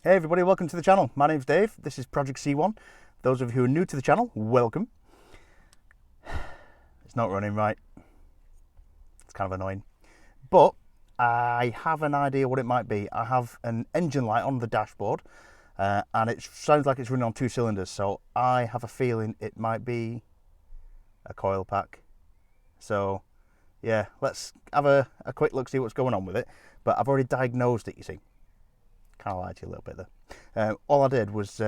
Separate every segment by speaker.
Speaker 1: Hey everybody, welcome to the channel. My name's Dave, this is Project C1. Those of you who are new to the channel, welcome. It's not running right. It's kind of annoying. But I have an idea what it might be. I have an engine light on the dashboard and it sounds like it's running on 2 cylinders. So I have a feeling it might be a coil pack. So yeah, let's have a quick look, see what's going on with it. But I've already diagnosed it, you see. Kind of lied to you a little bit there. All I did was,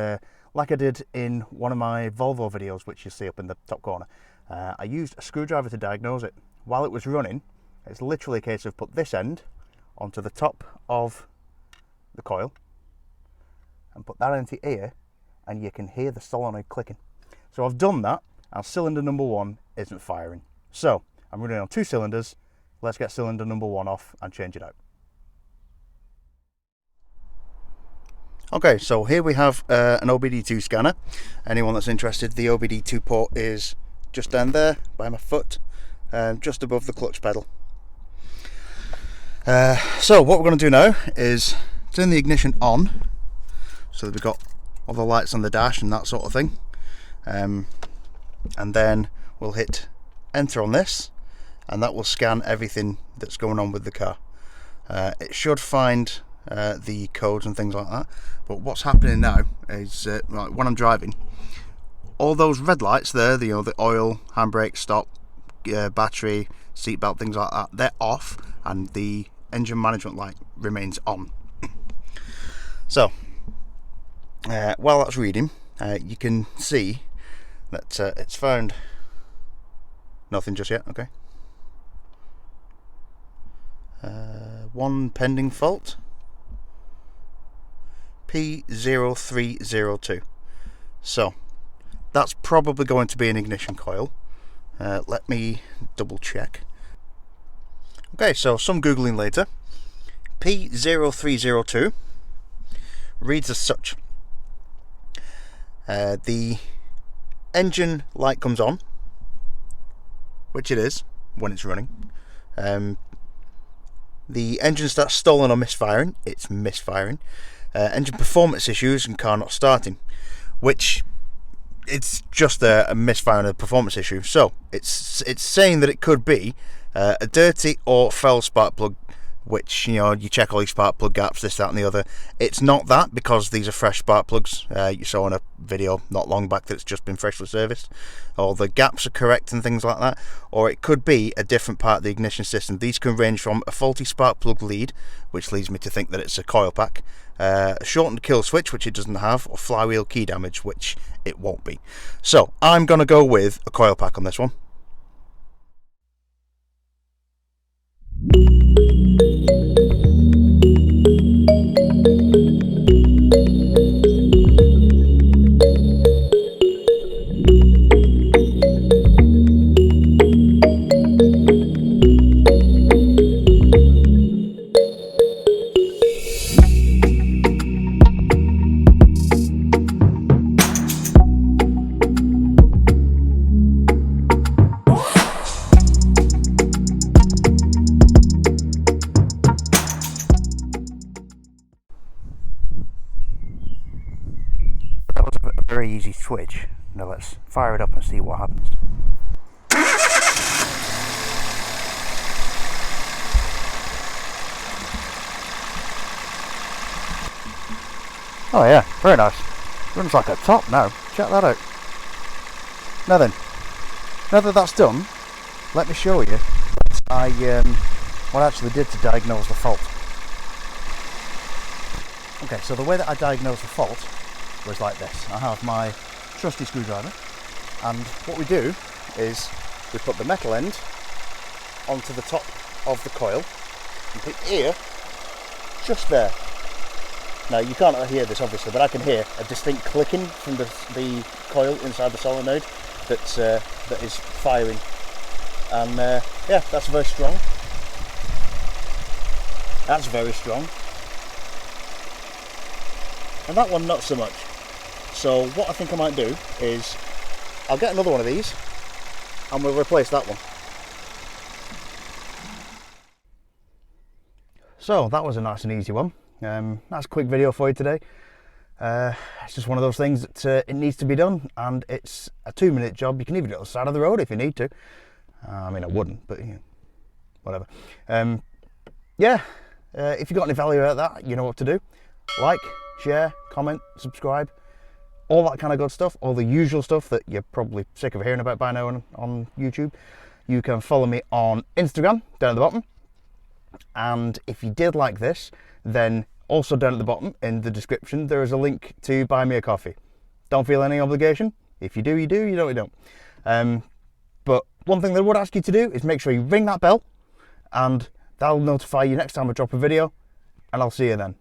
Speaker 1: like I did in one of my Volvo videos, which you see up in the top corner, I used a screwdriver to diagnose it. While it was running, it's literally a case of put this end onto the top of the coil and put that into ear, and you can hear the solenoid clicking. So I've done that, and cylinder number 1 isn't firing. So I'm running on 2 cylinders. Let's get cylinder number 1 off and change it out. Okay, so here we have an OBD2 scanner. Anyone that's interested, the OBD2 port is just down there by my foot, just above the clutch pedal. So what we're going to do now is turn the ignition on, so that we've got all the lights on the dash and that sort of thing. And then we'll hit enter on this, and that will scan everything that's going on with the car. It should find the codes and things like that, but what's happening now is like when I'm driving, all those red lights there, the oil, handbrake, stop, battery, seatbelt, things like that, they're off, and the engine management light remains on. So while that's reading, you can see that it's found nothing just yet. Okay, one pending fault, P0302. So that's probably going to be an ignition coil. Let me double check. Okay, so some googling later, P0302 reads as such. The engine light comes on, which it is when it's running. The engine starts stalling or misfiring. It's misfiring. Engine performance issues and car not starting, which it's just a misfire and a performance issue. So it's saying that it could be a dirty or foul spark plug, which, you know, you check all these spark plug gaps, this, that and the other. It's not that, because these are fresh spark plugs. You saw in a video not long back that it's just been freshly serviced. All the gaps are correct and things like that. Or it could be a different part of the ignition system. These can range from a faulty spark plug lead, which leads me to think that it's a coil pack, a shortened kill switch, which it doesn't have, or flywheel key damage, which it won't be. So I'm going to go with a coil pack on this one. Very easy switch. Now let's fire it up and see what happens. Oh yeah, very nice. Runs like a top now. Check that out. Now then, now that that's done, let me show you what I actually did to diagnose the fault. Okay, so the way that I diagnosed the fault was like this. I have my trusty screwdriver, and what we do is we put the metal end onto the top of the coil and put ear just there. Now you can't hear this obviously, but I can hear a distinct clicking from the coil inside the solenoid that is firing, and yeah, that's very strong. That's very strong. And that one not so much. So what I think I might do is I'll get another one of these and we'll replace that one. So that was a nice and easy one. That's a quick video for you today. It's just one of those things that it needs to be done, and it's a 2-minute job. You can even do it on the side of the road if you need to. I mean, I wouldn't, but whatever. Yeah, if you got any value out of that, you know what to do. Like, share, comment, subscribe, all that kind of good stuff, all the usual stuff that you're probably sick of hearing about by now on YouTube. You can follow me on Instagram, down at the bottom. And if you did like this, then also down at the bottom in the description, there is a link to buy me a coffee. Don't feel any obligation. If you do, you do. You don't, you don't. But one thing that I would ask you to do is make sure you ring that bell, and that'll notify you next time I drop a video, and I'll see you then.